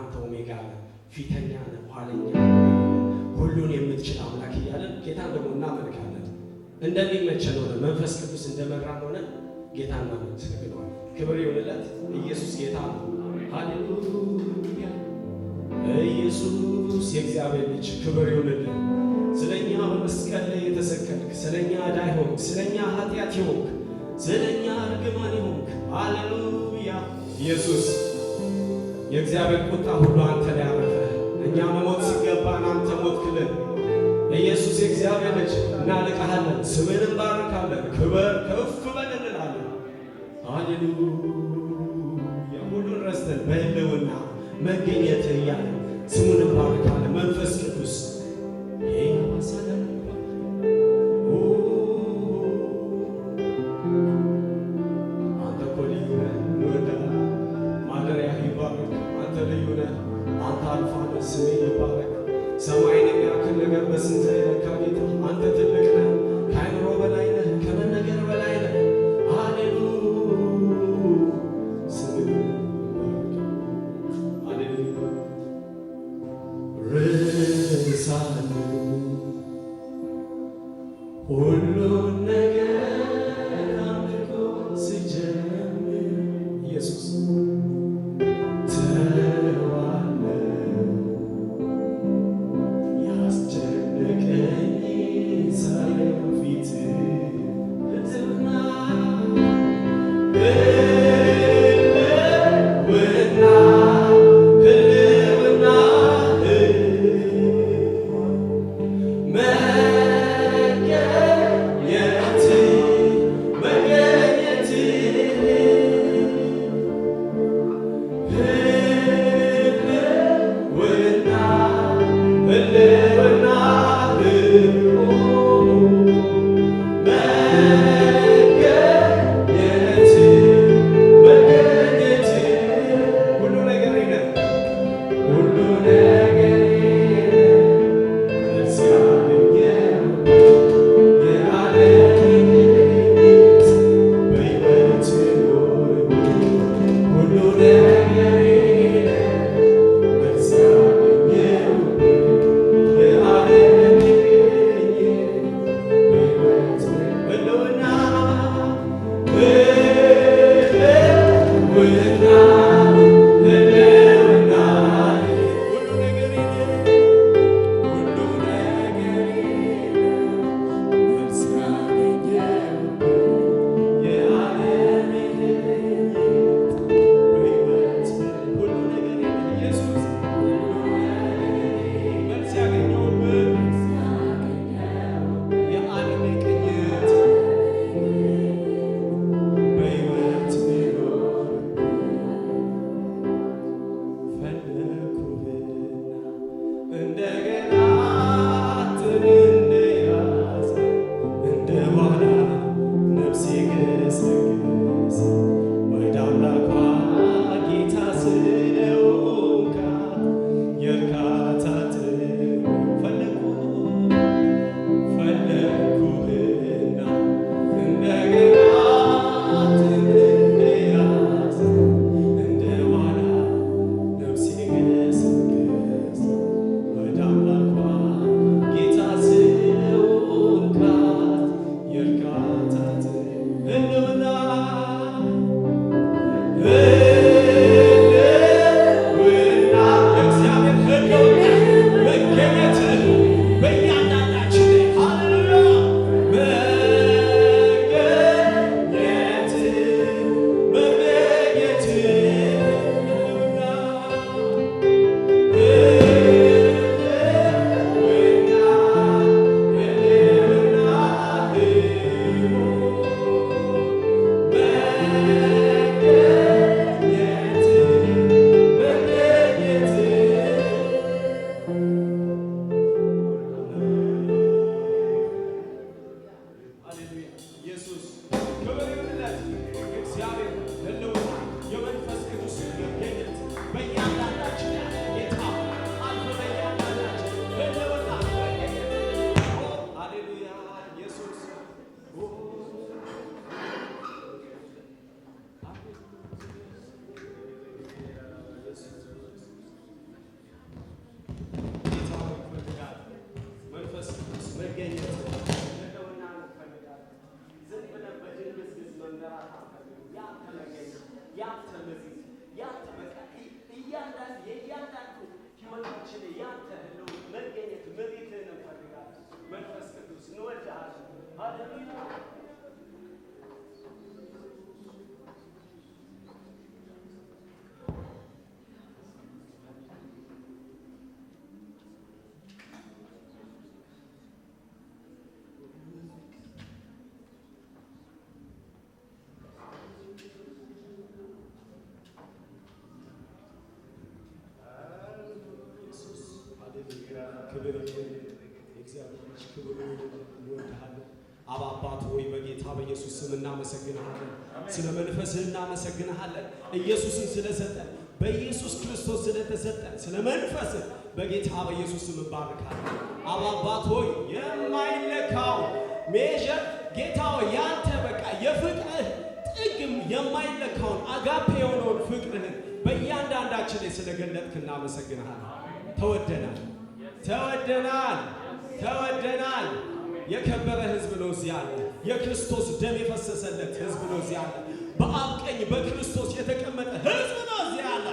አንተ ኦሜጋ ነህ፣ ፊተኛ ነህ፣ ኋለኛ ሁሉን የምትችል አምላክ እያለን ጌታን ደግሞ እናመልካለን። እንደሚመቸን ሆነ መንፈስ ቅዱስ እንደመራን ሆነ ጌታን እናመሰግነዋለን። ክብር ይሁንለት። ኢየሱስ ጌታ ነው። ሃሌሉያ። ኢየሱስ የእግዚአብሔር ልጅ ክብር ይሁንልን። ስለኛ በመስቀል ላይ የተሰቀልክ፣ ስለኛ ዕዳ ሆንክ፣ ስለኛ ኃጢአት ሆንክ፣ ስለኛ እርግማን ሆንክ። ሃሌሉያ። ኢየሱስ የእግዚአብሔር ቁጣ ሁሉ አንተ ላይ አረፈ። እኛ መሞት ሲገባን አንተ ሞትክልን። ኢየሱስ የእግዚአብሔር ልጅ እናልቅሃለን፣ ስምህን እንባርካለን። ክብር ከፍ በል እንላለን። ሃሌሉያ። ሁሉን ረስተን በሕልውና መገኘት እያለ ስሙን እንባርካለን። መንፈስ ቅዱስ አንተ እኮ ልዩ ነህ። እንወዳለን። ማደሪያህ ይባረክ። አንተ ልዩ ነህ። አንተ አልፋ ነህ። ስምህ ይባረክ። ሰማይን የሚያክል ነገር በስንት የለካ ጌታ አንተ ትልቅ ነህ። ከአእምሮ በላይ ነህ። ከመነገር በላይ ነህ። ሃሌሉያ። ስምህ ይባረክ። ሃሌሉያ። ርሳን ሁሉን ነገር አምልኮ ስጀምር ኢየሱስ ተዋለ ያስጨነቀኝ ሳለ የእያንዳንዱ ሕይወታችን ያንተ ነው መገኘት መቤትህን እንፈልጋለን። መንፈስ ቅዱስ እንወድሃለን። ሃሌሉያ ክብር የእግዚአብሔር ክብር እንወድሃለን። አብ አባት ሆይ በጌታ በኢየሱስ ስም እናመሰግንሃለን። ስለ መንፈስህ እናመሰግንሃለን። ኢየሱስን ስለሰጠን በኢየሱስ ክርስቶስ ስለተሰጠን ስለ መንፈስህ በጌታ በኢየሱስ ስም እንባርካለን። አብ አባት ሆይ የማይለካው ሜዥር ጌታ ሆይ ያንተ በቃ የፍቅርህ ጥግም የማይለካውን አጋፔ የሆነውን ፍቅርህን በእያንዳንዳችን ላይ ስለገለጥክ እናመሰግንሃለን። ተወደናል ተወደናል ተወደናል። የከበረ ሕዝብ ነው እዚህ ያለ። የክርስቶስ ደም የፈሰሰለት ሕዝብ ነው እዚህ ያለ። በአብ ቀኝ በክርስቶስ የተቀመጠ ሕዝብ ነው እዚህ ያለ።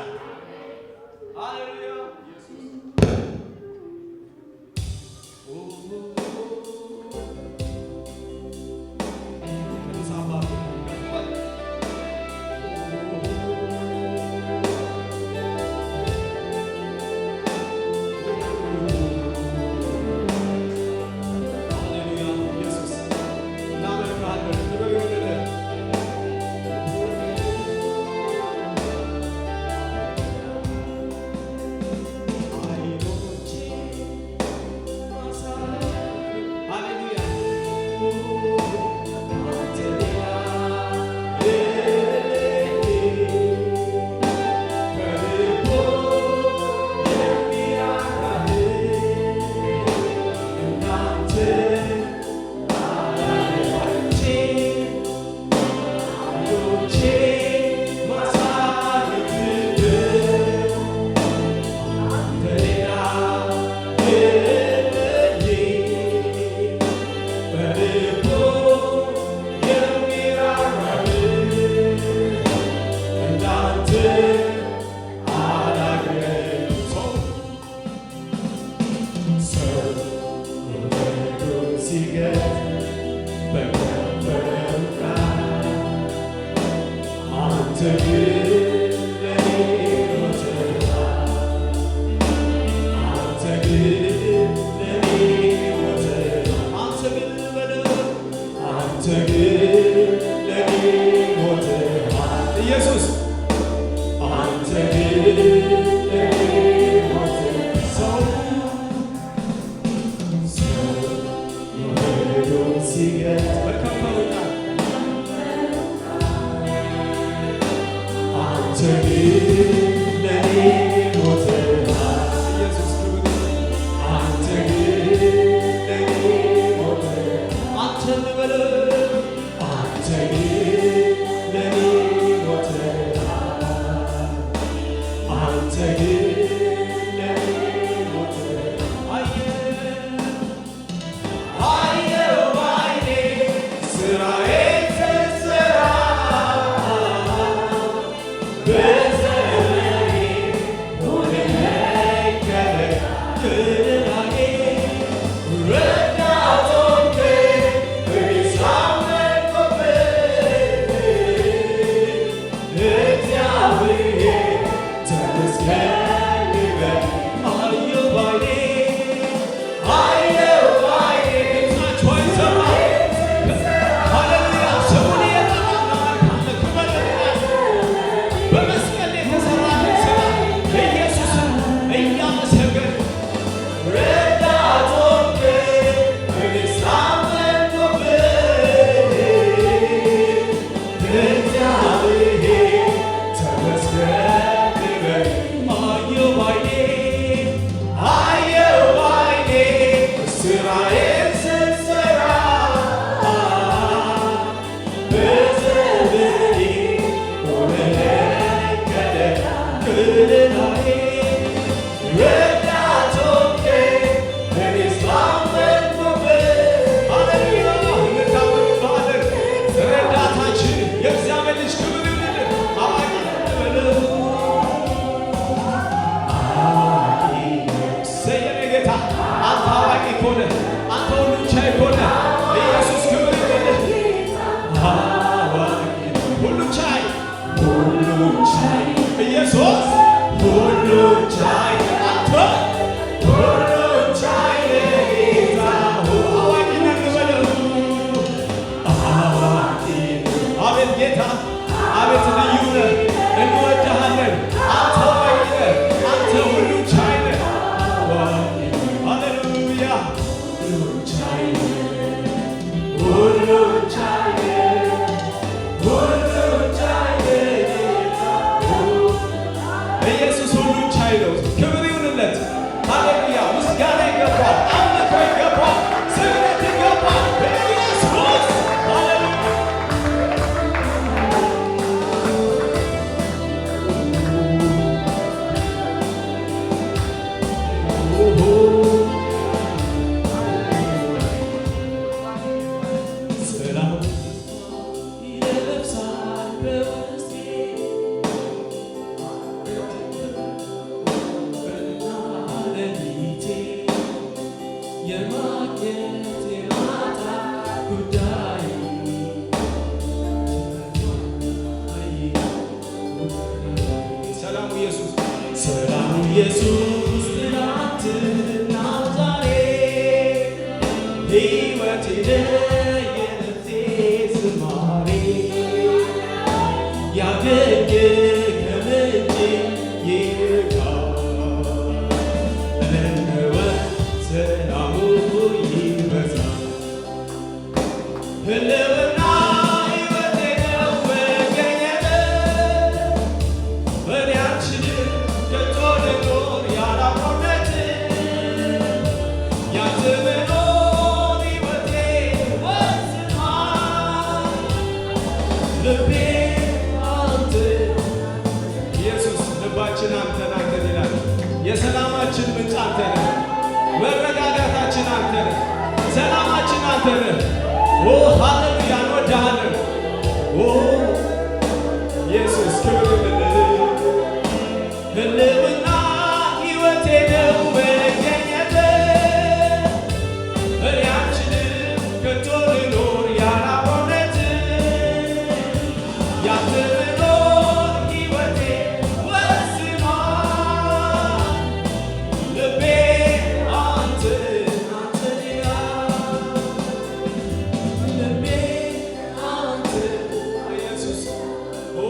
ሃሌሉያ የሰላማችን ምንጭ አንተ ነህ። መረጋጋታችን አንተ ነህ። ሰላማችን አንተ ነህ። ኦ ሃሌሉያ እንወድሃለን። ኦ ኢየሱስ ክብር ይሁንልህ። ህልውና ሕይወቴ ነው መገኘት እኔ አልችልም ከቶ ልኖር ያለ እውነት ያንተ መኖር ሕይወቴ ወስኗል። ልቤ አንተን ይላል። ልቤ አንተን ኢየሱስ ኦ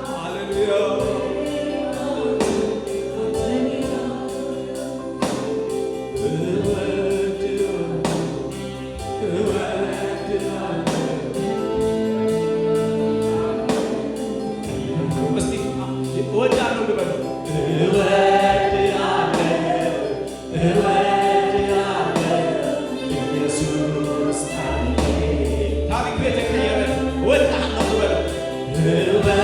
ሃሌሉያ እወድሃለሁ ልበል። ኢየሱስ ታሪክ የተቀየረ እወድሃለሁ ልበል።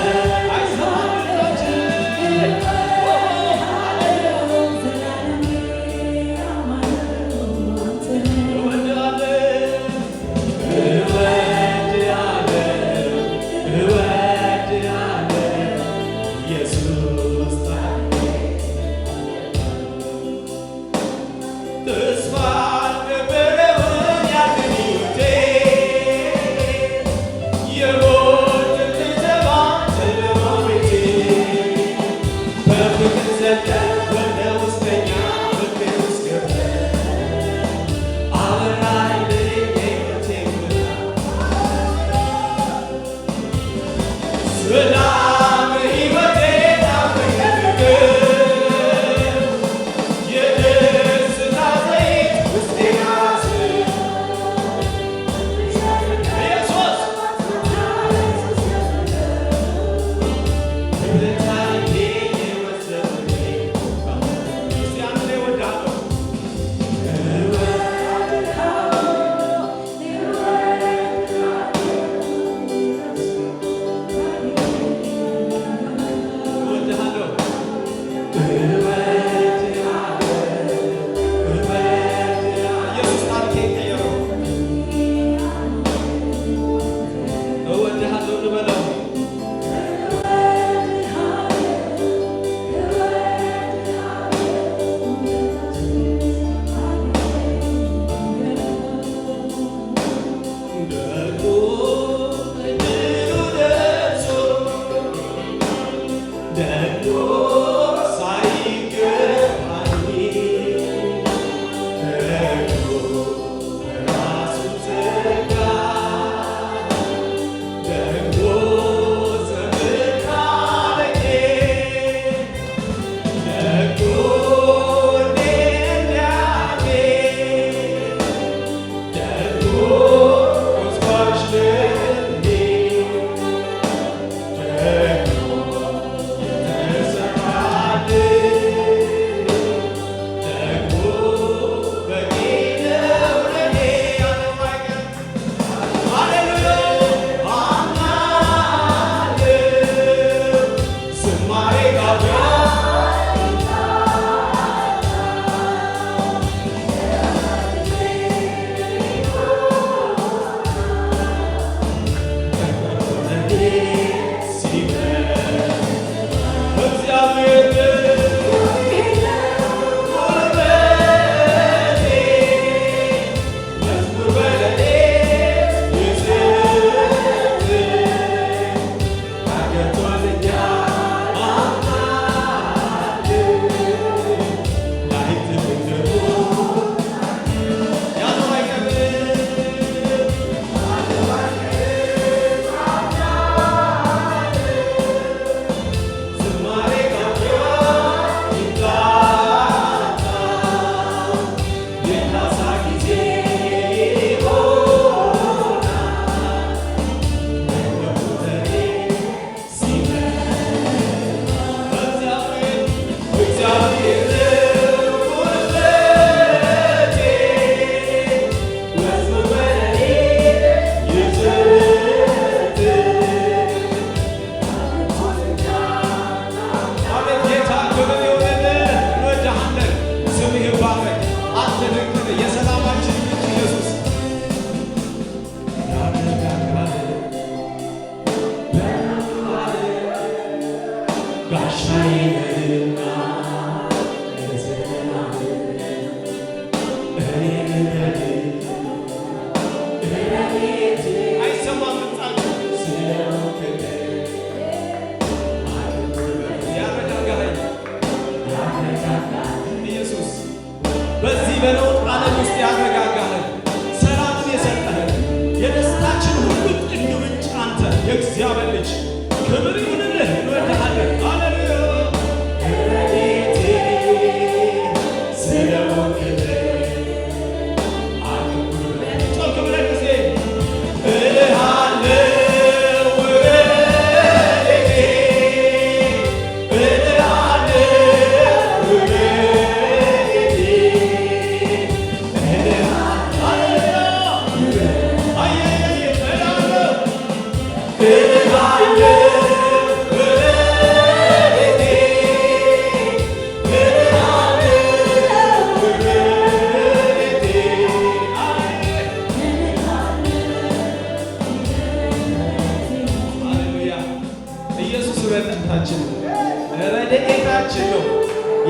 በለውጥ ዓለም ውስጥ ያረጋጋህን ሰላምን የሰጠህን የደስታችን ሁሉ ጥግ ምንጭ አንተ የእግዚአብሔር ልጅ ክብር ይሁንልህ። እንወድሃለን። ሃሌሉያ ረድኤቴ ስለሆንክልኝ ጮክ ብለን ጊዜ እልሃለሁ ረድኤታችን ነው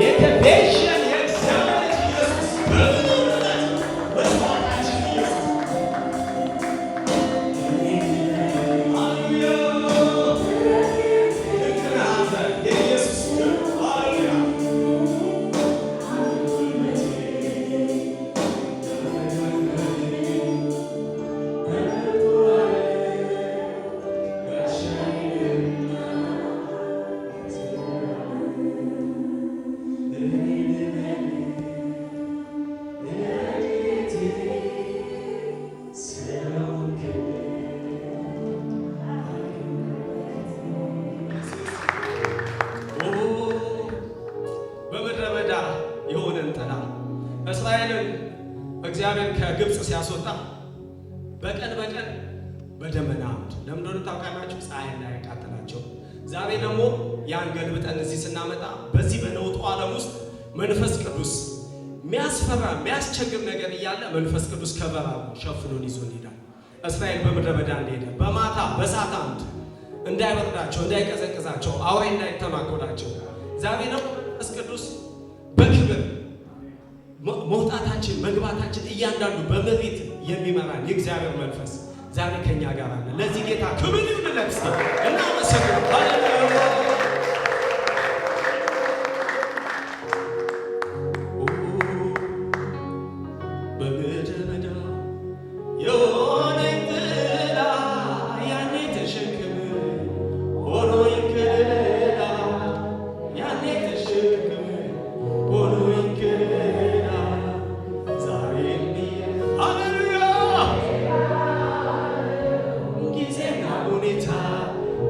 የተቤዠን የእግዚአብሔር ልጅ ኢየሱስ በምሕረት በስማችን ኢየሱስ ሃሌሉያ ልክናተ የኢየሱስ ሃሌሉያ እስራኤልን እግዚአብሔር ከግብፅ ሲያስወጣ በቀን በደመና አምድ ለምን እንደሆነ ታውቃላችሁ? ፀሐይ እንዳያቃጥላቸው። ዛሬ ደግሞ ያን ገልብጠን እዚህ ስናመጣ በዚህ በነውጡ ዓለም ውስጥ መንፈስ ቅዱስ የሚያስፈራ የሚያስቸግር ነገር እያለ መንፈስ ቅዱስ ከበራ ሸፍኖን ይዞ ይሄዳል። እስራኤል በምድረ በዳ እንደሄደ በማታ በእሳት አምድ እንዳይበርዳቸው እንዳይቀዘቅዛቸው አውሬ እንዳይተናኮላቸው ዛሬ ነው መንፈስ ቅዱስ በክብር መውጣታችን መግባታችን እያንዳንዱ በመሬት የሚመራን የእግዚአብሔር መንፈስ ዛሬ ከኛ ጋር አለ። ለዚህ ጌታ ክብር ይሁንለት። እስቲ እናመሰግናለን። ሃሌሉያ በምድረ በዳ የሆነኝ ጥላ ያኔ ተሸክም ሆኖኝ ከለላ ያኔ ተሸክም ሆኖኝ ከለላ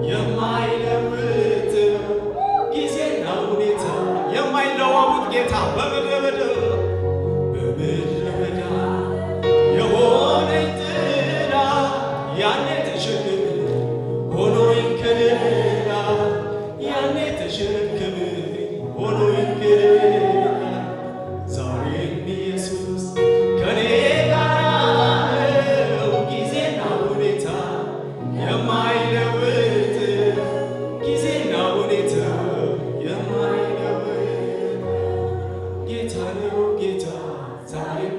የማይለውጥ ጊዜና ሁኔታ የማይለዋወጥ ጌታ በምድረ በዳ የሆነኝ ጥላ ያኔ ተሸክም ሆኖኝ ከለላ ያኔ ተሸክም ሆኖኝ ከለላ ዛሬም ኢየሱስ ከኔ ጋር ነው። ጊዜና ሁኔታ የማይለውጥ ጌታ ነው ጌታ ዛሬም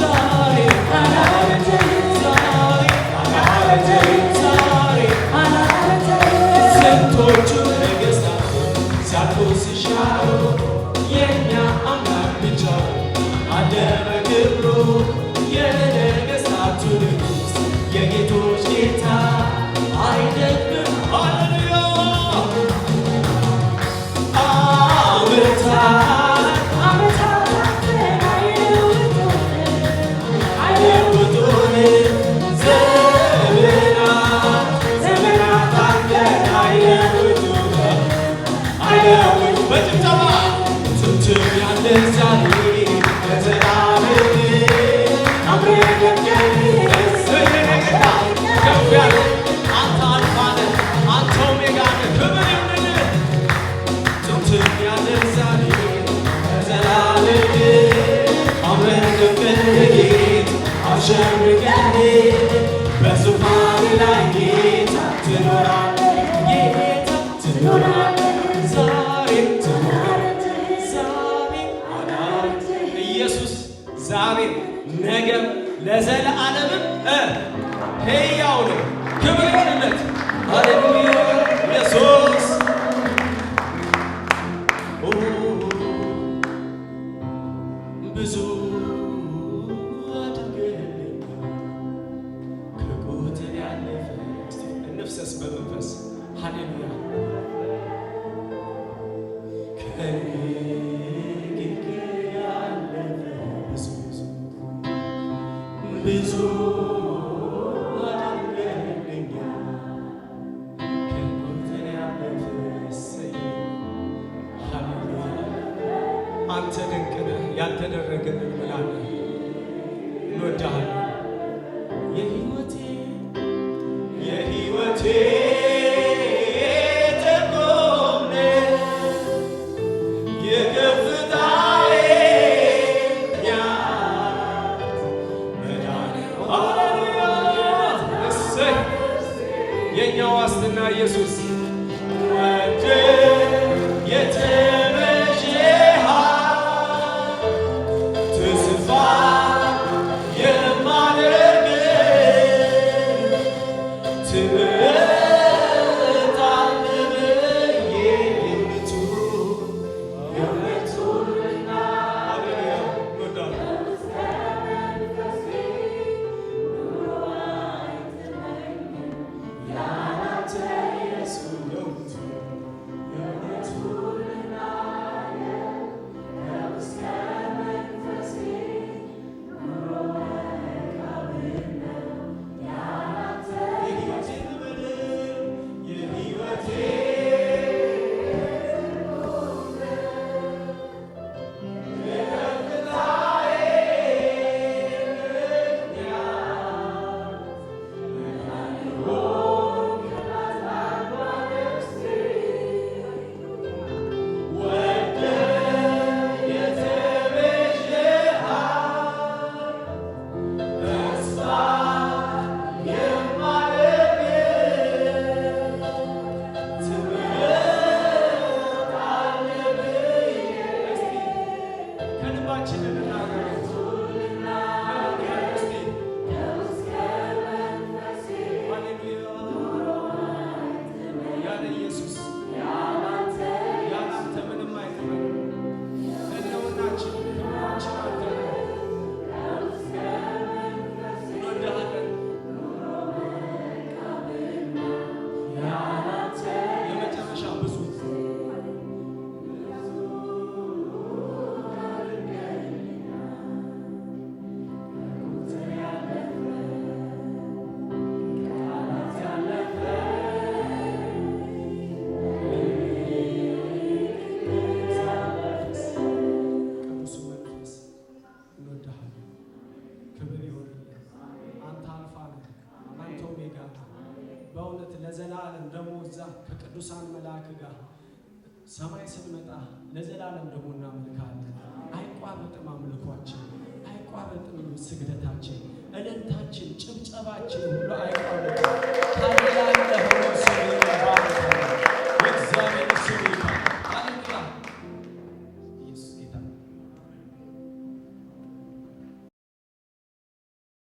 ዛሬ አሸብርቀህ በዙፋን ላይ ጌታ ትኖራለህ፣ ጌታ ትኖራለህ፣ ዛሬም ትኖራለህ፣ ዛሬም አዳነህ ኢየሱስ ዛሬም ነገም ለዘለዓለምም ሕያው ነው። ክብር ይሁንለት። ሃሌሉያ ኢየሱስ ብዙ አድርገልኝ ከቁጥር ያለፈ እንፍሰስ በመንፈስ ሃሌሉያ ከንግግር ያለፈ ብዙ አድርገልኝ ከቁጥር ያለፈ ሃሌሉያ አንተ ድንቅ ነህ። ያልተደረገልን ምን አለ? እንወድሃለን። የሕይወቴ ትርጉም ነህ፣ የከፍታዬ ምክንያት መዳኔ። ሃሌሉያ እሰይ የእኛ ዋስትና ኢየሱስ ለዘላለም ደግሞ እዛ ከቅዱሳን መልአክ ጋር ሰማይ ስንመጣ ለዘላለም ደግሞ እናመልካለን። አይቋረጥም አምልኳችን፣ አይቋረጥም ስግደታችን፣ እልልታችን፣ ጭብጨባችን ሁሉ አይቋረጥም።